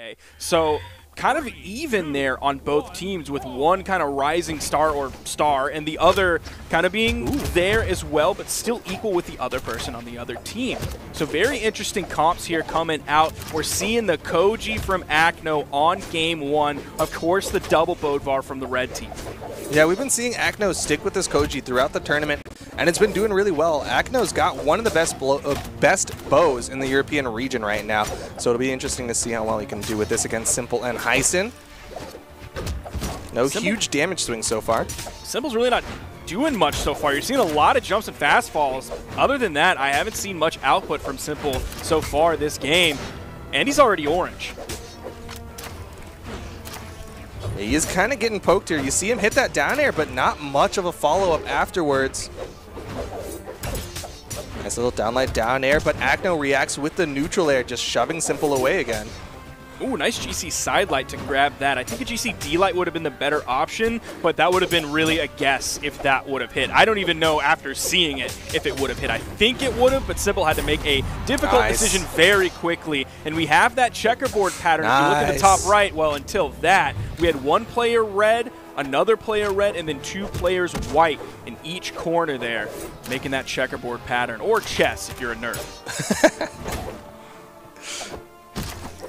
Okay, so kind of even there on both teams, with one kind of rising star and the other kind of being there as well, but still equal with the other person on the other team. So very interesting comps here coming out. We're seeing the Koji from Acno on game 1. Of course, the double Bodvar from the red team. Yeah, we've been seeing Acno stick with this Koji throughout the tournament, and it's been doing really well. Acno's got one of the best bows in the European region right now, so it'll be interesting to see how well he can do with this against Simple and Hysen. No huge damage swing so far. Simple's really not doing much so far. You're seeing a lot of jumps and fast falls. Other than that, I haven't seen much output from Simple so far this game, and he's already orange. He is kind of getting poked here. You see him hit that down air, but not much of a follow-up afterwards. Nice little downlight down air, but Acno reacts with the neutral air, just shoving Simple away again. Ooh, nice GC side light to grab that. I think a GC D-light would have been the better option, but that would have been really a guess if that would have hit. I don't even know after seeing it if it would have hit. I think it would have, but Simple had to make a difficult decision very quickly. And we have that checkerboard pattern. If you look at the top right, well, until that, we had one player red, another player red, and then two players white in each corner there, making that checkerboard pattern, or chess if you're a nerd.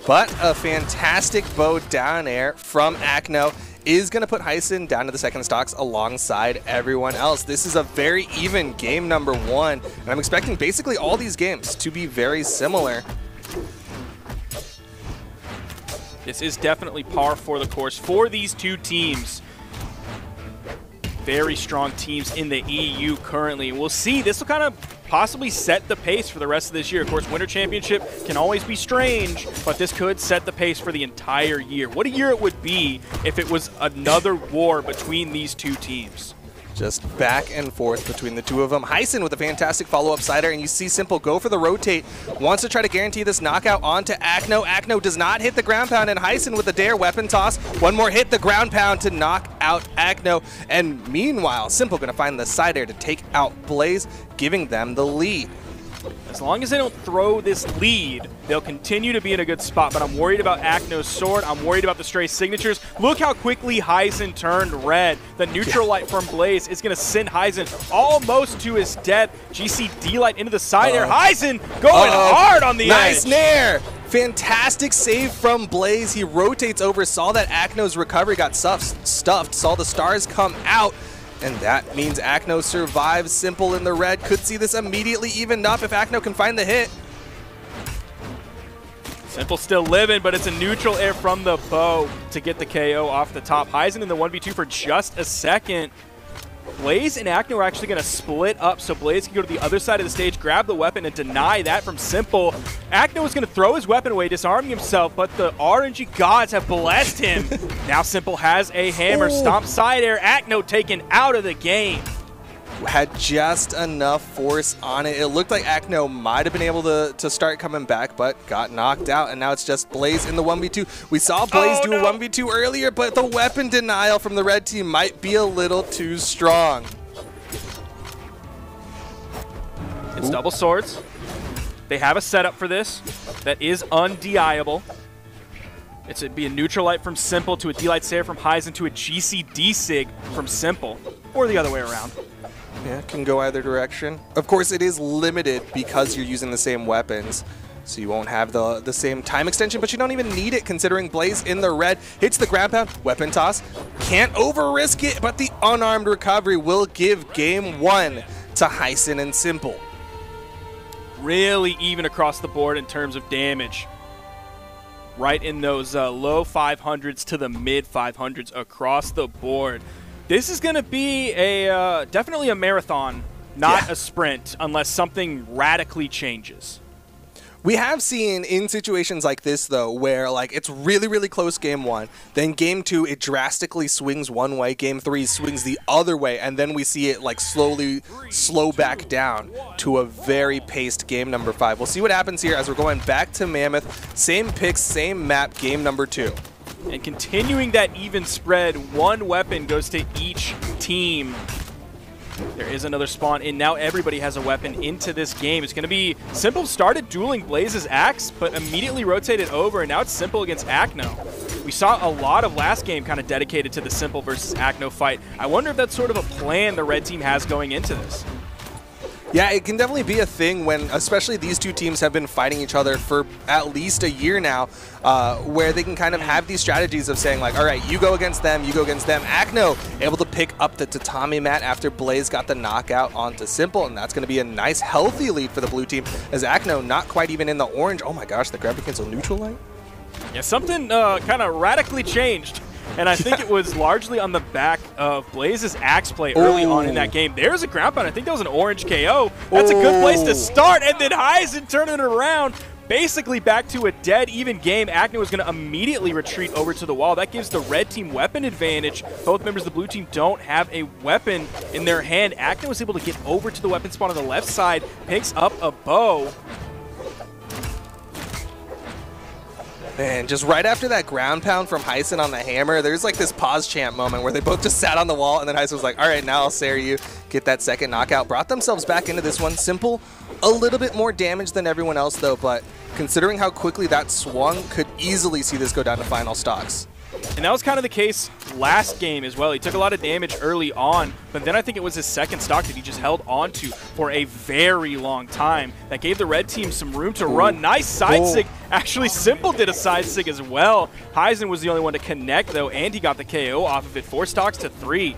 But a fantastic bow down air from Acno is going to put Hysen down to the second stocks alongside everyone else. This is a very even game number 1, and I'm expecting basically all these games to be very similar. This is definitely par for the course for these two teams. Very strong teams in the EU currently. We'll see. This will kind of possibly set the pace for the rest of this year. Of course, Winter Championship can always be strange, but this could set the pace for the entire year. What a year it would be if it was another war between these two teams. Just back and forth between the two of them. Hysen with a fantastic follow-up sider, and you see Simple go for the rotate. Wants to try to guarantee this knockout onto Acno. Acno does not hit the ground pound, and Hysen with the dare weapon toss. One more hit the ground pound to knock out Acno. And meanwhile, Simple going to find the side air to take out Blaze, giving them the lead. As long as they don't throw this lead, they'll continue to be in a good spot, but I'm worried about Acno's sword. I'm worried about the stray signatures. Look how quickly Hysen turned red. The neutral light from Blaze is going to send Hysen almost to his death. GC D-light into the side air. Hysen going hard on the edge. Nice nair. Fantastic save from Blaze. He rotates over, saw that Acno's recovery got stuffed, saw the stars come out. And that means Acno survives. Simple in the red. Could see this immediately evened up if Acno can find the hit. Simple still living, but it's a neutral air from the bow to get the KO off the top. Hysen in the 1v2 for just a second. Blaze and Acno are actually going to split up, so Blaze can go to the other side of the stage, grab the weapon, and deny that from Simple. Acno is going to throw his weapon away, disarming himself, but the RNG gods have blessed him. Now Simple has a hammer, stomp side air, Acno taken out of the game. Had just enough force on it. It looked like Acno might have been able to start coming back, but got knocked out, and now it's just Blaze in the 1v2. We saw Blaze do a 1v2 earlier, but the weapon denial from the red team might be a little too strong. It's double swords. They have a setup for this that is undeniable. It'd be a neutral light from Simple to a D-light Sayer from Hysen to a GC D-Sig from Simple, or the other way around. Yeah, can go either direction. Of course, it is limited because you're using the same weapons, so you won't have the same time extension, but you don't even need it considering Blaze in the red hits the ground pound, weapon toss. Can't over-risk it, but the unarmed recovery will give game 1 to Hysen and Simple. Really even across the board in terms of damage. Right in those low 500s to the mid 500s across the board. This is going to be a definitely a marathon, not a sprint, unless something radically changes. We have seen in situations like this, though, where like it's really, really close game 1, then game 2, it drastically swings one way, game 3 swings the other way, and then we see it like slowly slow back down to a very paced game number 5. We'll see what happens here as we're going back to Mammoth. Same picks, same map, game number 2. And continuing that even spread, one weapon goes to each team. There is another spawn in. Now everybody has a weapon into this game. It's going to be Simple started dueling Blaze's axe, but immediately rotated over, and now it's Simple against Acno. We saw a lot of last game kind of dedicated to the Simple versus Acno fight. I wonder if that's sort of a plan the red team has going into this. Yeah, it can definitely be a thing when, especially these two teams have been fighting each other for at least a year now, where they can kind of have these strategies of saying like, all right, you go against them, you go against them. Acno able to pick up the tatami mat after Blaze got the knockout onto Simple, and that's going to be a nice, healthy lead for the blue team, as Acno not quite even in the orange. Oh my gosh, the grab to cancel neutral light? Yeah, something kind of radically changed. And I think it was largely on the back of Blaze's axe play early on in that game. There's a ground pound. I think that was an orange KO. That's a good place to start. And then Hysen turning it around. Basically back to a dead even game. Acno is going to immediately retreat over to the wall. That gives the red team weapon advantage. Both members of the blue team don't have a weapon in their hand. Acno is able to get over to the weapon spawn on the left side. Picks up a bow. Man, just right after that ground pound from Hysen on the hammer, there's like this pause chant moment where they both just sat on the wall, and then Hysen was like, all right, now I'll Sair you, get that second knockout. Brought themselves back into this one. Simple, a little bit more damage than everyone else though, but considering how quickly that swung, could easily see this go down to final stocks. And that was kind of the case last game as well. He took a lot of damage early on, but then I think it was his second stock that he just held on to for a very long time. That gave the red team some room to run. Nice side sig. Actually, Simple did a side sig as well. Hysen was the only one to connect, though, and he got the KO off of it. 4 stocks to 3.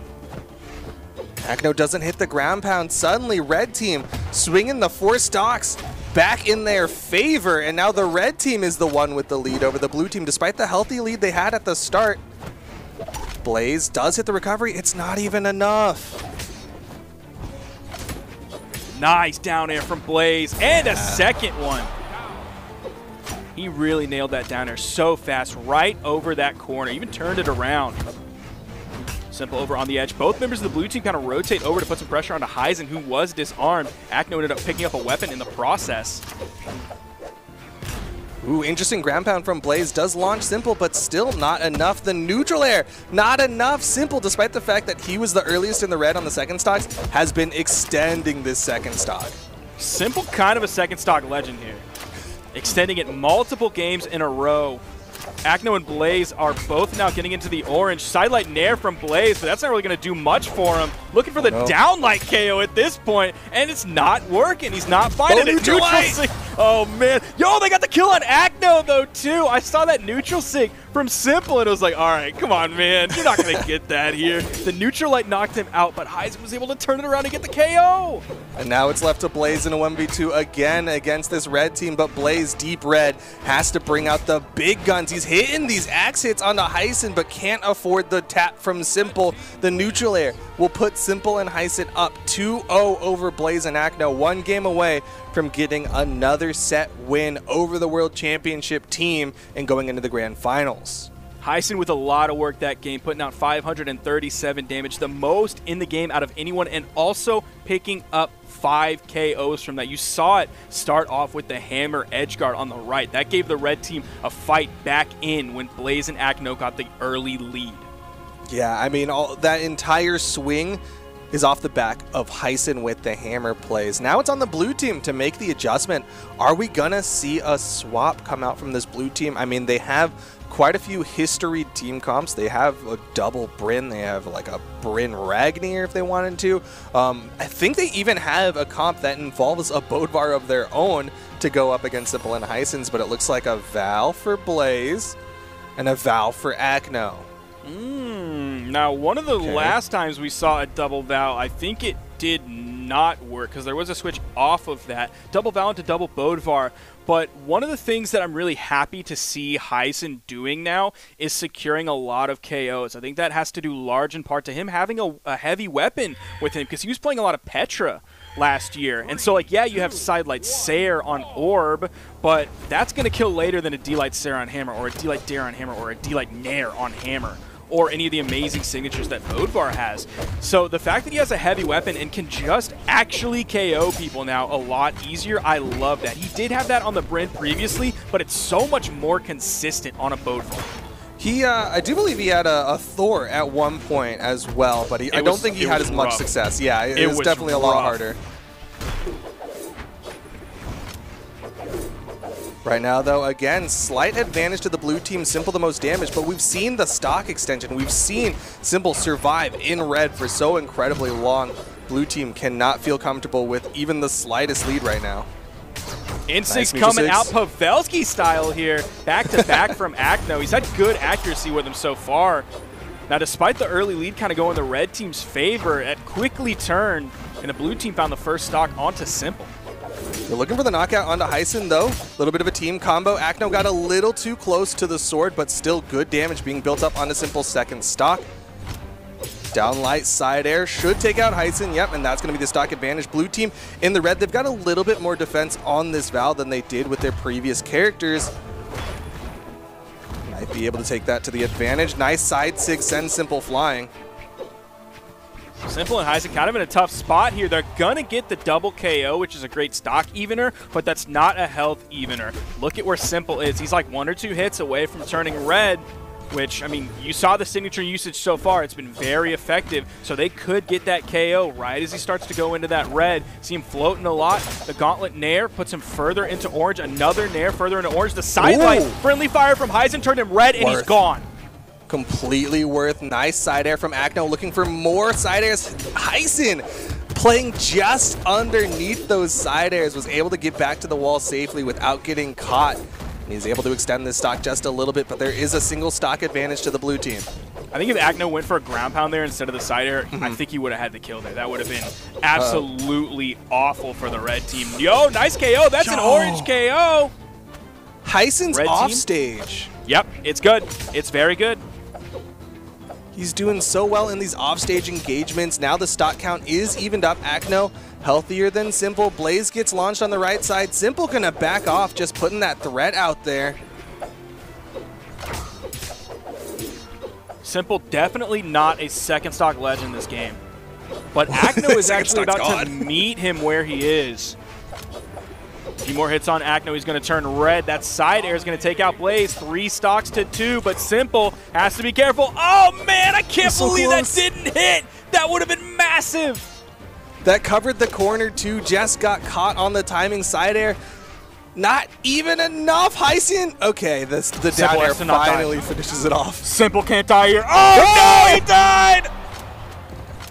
Acno doesn't hit the ground pound. Suddenly, red team swinging the 4 stocks back in their favor, and now the red team is the one with the lead over the blue team, despite the healthy lead they had at the start. Blaze does hit the recovery. It's not even enough. Nice down air from Blaze, and a second one. He really nailed that down air so fast, right over that corner, even turned it around. Simple over on the edge. Both members of the blue team kind of rotate over to put some pressure onto Hysen, who was disarmed. Acno ended up picking up a weapon in the process. Ooh, interesting ground pound from Blaze. Does launch Simple, but still not enough. The neutral air, not enough. Simple, despite the fact that he was the earliest in the red on the second stocks, has been extending this second stock. Simple kind of a second stock legend here. Extending it multiple games in a row. Acno and Blaze are both now getting into the orange. Sidelight Nair from Blaze, but that's not really going to do much for him. Looking for the downlight KO at this point, and it's not working. He's not finding it. Neutral sig. Oh, man. Yo, they got the kill on Acno, though, too. I saw that neutral sig from Simple, and it was like, all right, come on, man. You're not going to get that here. The neutral light knocked him out, but Hysen was able to turn it around and get the KO. And now it's left to Blaze in a 1v2 again against this red team, but Blaze, deep red, has to bring out the big guns. He's hitting these axe hits onto Hysen, but can't afford the tap from Simple. The neutral air will put Simple and Hysen up 2-0 over Blaze and Acno, 1 game away from getting another set win over the World Championship team and going into the Grand Finals. Hysen with a lot of work that game, putting out 537 damage, the most in the game out of anyone, and also picking up 5 KOs from that. You saw it start off with the hammer edge guard on the right. That gave the red team a fight back in when Blaze and Acno got the early lead. Yeah, I mean, that entire swing is off the back of Hysen with the hammer plays. Now it's on the blue team to make the adjustment. Are we gonna see a swap come out from this blue team? I mean, they have quite a few history team comps. They have a double Bryn. They have like a Bryn Ragnar if they wanted to. I think they even have a comp that involves a Bodvar of their own to go up against Simple and Hysen's, but it looks like a Val for Blaze and a Val for Acno. Now, one of the last times we saw a double Val, I think it did not work because there was a switch off of that. Double Val into double Bodvar. But one of the things that I'm really happy to see Hysen doing now is securing a lot of KOs. I think that has to do large in part to him having a heavy weapon with him because he was playing a lot of Petra last year. And so, like, yeah, you have Sidelight Sair on Orb, but that's going to kill later than a D-Light Sair on Hammer or a D-Light Dare on Hammer or a D-Light Nair on Hammer, or any of the amazing signatures that Bodvar has. So the fact that he has a heavy weapon and can just actually KO people now a lot easier, I love that. He did have that on the Bryn previously, but it's so much more consistent on a Bodvar. I do believe he had a Thor at one point as well, but I don't think he had as much success. Yeah, it was definitely a lot harder. Right now, though, again, slight advantage to the blue team. Simple the most damage, but we've seen the stock extension. We've seen Simple survive in red for so incredibly long. Blue team cannot feel comfortable with even the slightest lead right now. Instinct coming out Pavelski style here. Back to back from Acno. He's had good accuracy with him so far. Now, despite the early lead kind of going the red team's favor, it quickly turned, and the blue team found the first stock onto Simple. They're looking for the knockout onto Hysen, though. A little bit of a team combo. Acno got a little too close to the sword, but still good damage being built up onto Simple's second stock. Down light, side air should take out Hysen. Yep, and that's going to be the stock advantage. Blue team in the red, they've got a little bit more defense on this Val than they did with their previous characters. Might be able to take that to the advantage. Nice side sig, send Simple flying. Simple and Hysen kind of in a tough spot here. They're going to get the double KO, which is a great stock evener, but that's not a health evener. Look at where Simple is. He's like 1 or 2 hits away from turning red, which, I mean, you saw the signature usage so far. It's been very effective, so they could get that KO right as he starts to go into that red. See him floating a lot. The Gauntlet Nair puts him further into orange. Another Nair further into orange. The sidelight, friendly fire from Hysen turned him red, and he's gone. Completely worth. Nice side air from Acno, looking for more side airs. Hysen playing just underneath those side airs, was able to get back to the wall safely without getting caught. And he's able to extend this stock just a little bit, but there is a single stock advantage to the blue team. I think if Acno went for a ground pound there instead of the side air, I think he would have had the kill there. That would have been absolutely awful for the red team. Yo, nice KO. That's an orange KO. Hysen's off stage. Yep, it's good. It's very good. He's doing so well in these offstage engagements. Now the stock count is evened up. Acno healthier than Simple. Blaze gets launched on the right side. Simple gonna back off, just putting that threat out there. Simple definitely not a second stock legend in this game. But Acno is actually about to meet him where he is. A few more hits on Acno. He's going to turn red. That side air is going to take out Blaze. 3 stocks to 2, but Simple has to be careful. Oh, man, I can't believe that didn't hit. That would have been massive. That covered the corner, too. Just got caught on the timing side air. Not even enough. Hysen. Okay, the down air finally finishes it off. Simple can't die here. Oh, no, he died.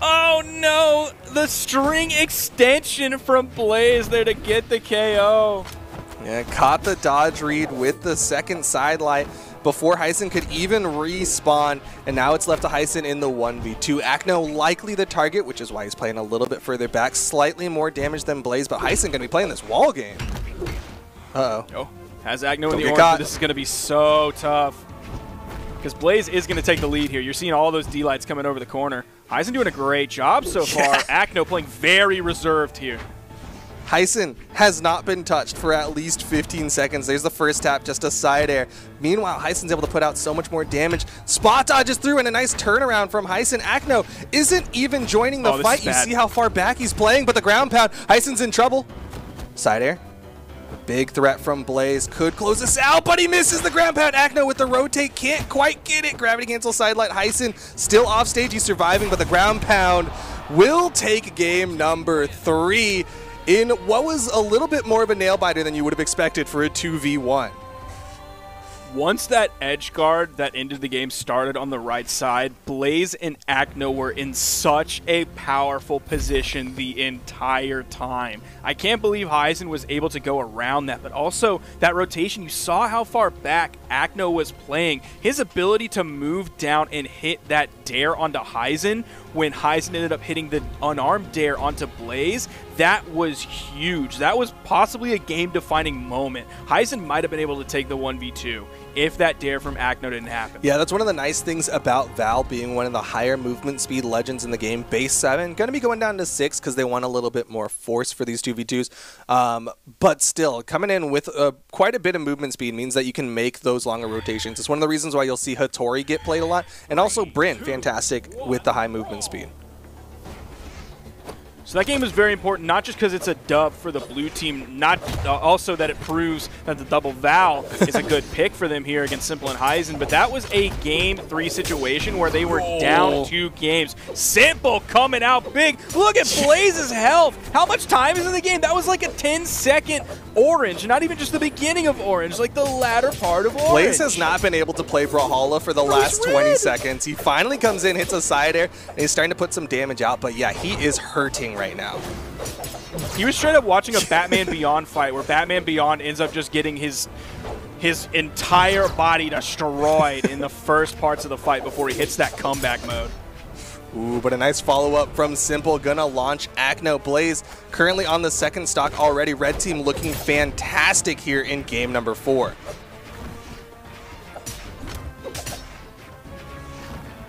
Oh, no. The string extension from Blaze there to get the KO. Yeah, caught the dodge read with the second sidelight before Hysen could even respawn, and now it's left to Hysen in the 1v2. Acno likely the target, which is why he's playing a little bit further back. Slightly more damage than Blaze, but Hysen going to be playing this wall game. Uh-oh. Has Acno in the orange. This is going to be so tough. Because Blaze is going to take the lead here. You're seeing all those D-lights coming over the corner. Hysen doing a great job so far. Acno playing very reserved here. Hysen has not been touched for at least 15 seconds. There's the first tap, just a side air. Meanwhile, Hysen's able to put out so much more damage. Spot dodges through and a nice turnaround from Hysen. Acno isn't even joining the fight. You see how far back he's playing, but the ground pound, Hysen's in trouble. Side air. Big threat from Blaze. Could close this out, but he misses the ground pound. Acno with the rotate. Can't quite get it. Gravity cancel sidelight. Hysen still off stage. He's surviving, but the ground pound will take game number 3 in what was a little bit more of a nail biter than you would have expected for a 2v1. Once that edge guard that ended the game started on the right side, Blaze and Acno were in such a powerful position the entire time. I can't believe Hysen was able to go around that, but also that rotation, you saw how far back Acno was playing. His ability to move down and hit that dare onto Hysen when Hysen ended up hitting the unarmed dare onto Blaze, that was huge. That was possibly a game-defining moment. Hysen might have been able to take the 1v2 if that dare from Acno didn't happen. Yeah, that's one of the nice things about Val being one of the higher movement speed legends in the game. Base 7, going to be going down to 6 because they want a little bit more force for these 2v2s. But still, coming in with quite a bit of movement speed means that you can make those longer rotations. It's one of the reasons why you'll see Hattori get played a lot, and also Bryn, fantastic with the high movement speed. So that game is very important, not just because it's a dub for the blue team, not also that it proves that the double Val is a good pick for them here against Simple and Hysen, but that was a Game 3 situation where they were down 2 games. Simple coming out big. Look at Blaze's health. How much time is in the game? That was like a 10-second orange, not even just the beginning of orange, like the latter part of orange. Blaze has not been able to play Brawlhalla for the last 20 seconds. He finally comes in, hits a side air, and he's starting to put some damage out, but yeah, he is hurting right now. He was straight up watching a Batman Beyond fight where Batman Beyond ends up just getting his entire body destroyed in the first parts of the fight before he hits that comeback mode. Ooh, but a nice follow-up from Simple. Gonna launch Acno. Blaze currently on the second stock already. Red team looking fantastic here in game number 4.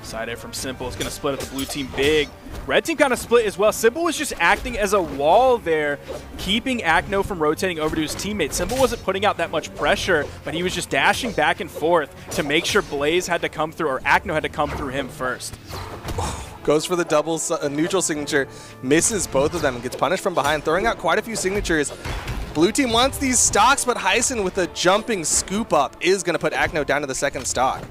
Side air from Simple is going to split up the blue team big. Red team kind of split as well. Simple was just acting as a wall there, keeping Acno from rotating over to his teammate. Simple wasn't putting out that much pressure, but he was just dashing back and forth to make sure Blaze had to come through, or Acno had to come through him first. Goes for the double neutral signature, misses both of them, and gets punished from behind, throwing out quite a few signatures. Blue team wants these stocks, but Hysen with a jumping scoop up is going to put Acno down to the second stock.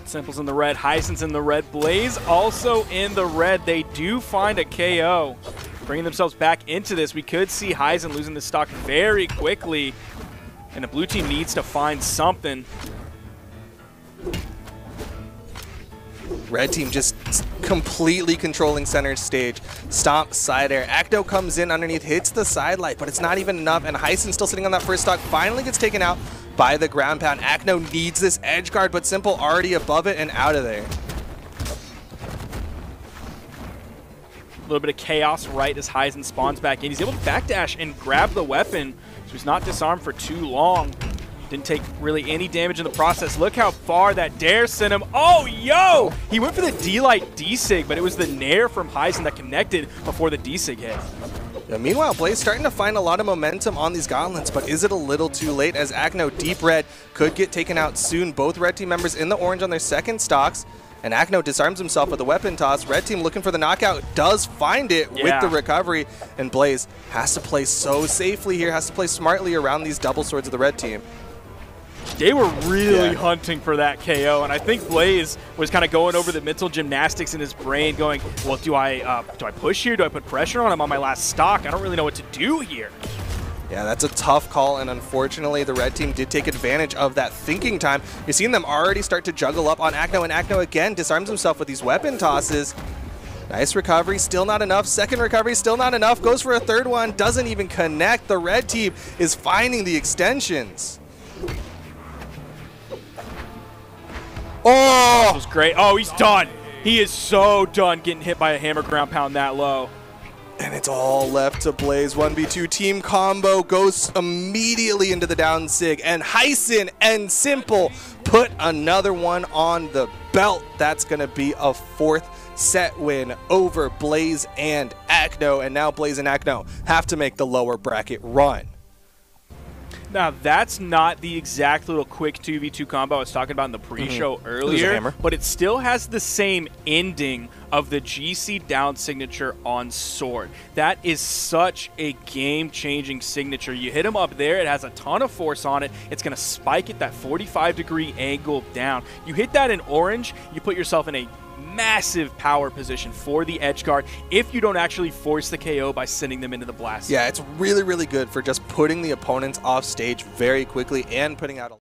Simple's in the red, Hysen's in the red, Blaze also in the red. They do find a KO, bringing themselves back into this. We could see Hysen losing the stock very quickly, and the blue team needs to find something. Red team just completely controlling center stage. Stomp, side air. Acno comes in underneath, hits the side light, but it's not even enough, and Hysen still sitting on that first stock, finally gets taken out by the ground pound. Acno needs this edge guard, but Simple already above it and out of there. A little bit of chaos right as Hysen spawns back in. He's able to backdash and grab the weapon, so he's not disarmed for too long. Didn't take really any damage in the process. Look how far that dare sent him. Oh, yo! He went for the D-Light D-Sig, but it was the nair from Hysen that connected before the D-Sig hit. Yeah, meanwhile, Blaze starting to find a lot of momentum on these gauntlets, but is it a little too late as Acno deep red could get taken out soon? Both red team members in the orange on their second stocks, and Acno disarms himself with a weapon toss. Red team looking for the knockout, does find it with the recovery, and Blaze has to play so safely here, has to play smartly around these double swords of the red team. They were really hunting for that KO, and I think Blaze was kind of going over the mental gymnastics in his brain, going, well, do I push here? Do I put pressure on him on my last stock? I don't really know what to do here. Yeah, that's a tough call, and unfortunately, the red team did take advantage of that thinking time. You're seeing them already start to juggle up on Acno, and Acno again disarms himself with these weapon tosses. Nice recovery, still not enough. Second recovery, still not enough. Goes for a third one, doesn't even connect. The red team is finding the extensions. Oh! That was great. Oh, he's done. He is so done getting hit by a hammer ground pound that low. And it's all left to Blaze. 1v2 team combo goes immediately into the down sig. And Hysen and Simple put another one on the belt. That's going to be a 4th set win over Blaze and Acno. And now Blaze and Acno have to make the lower bracket run. Now, that's not the exact little quick 2v2 combo I was talking about in the pre-show earlier, but it still has the same ending of the GC down signature on sword. That is such a game-changing signature. You hit him up there, it has a ton of force on it. It's going to spike at that 45-degree angle down. You hit that in orange, you put yourself in a massive power position for the edge guard if you don't actually force the KO by sending them into the blast. Yeah, it's really, really good for just putting the opponents off stage very quickly and putting out a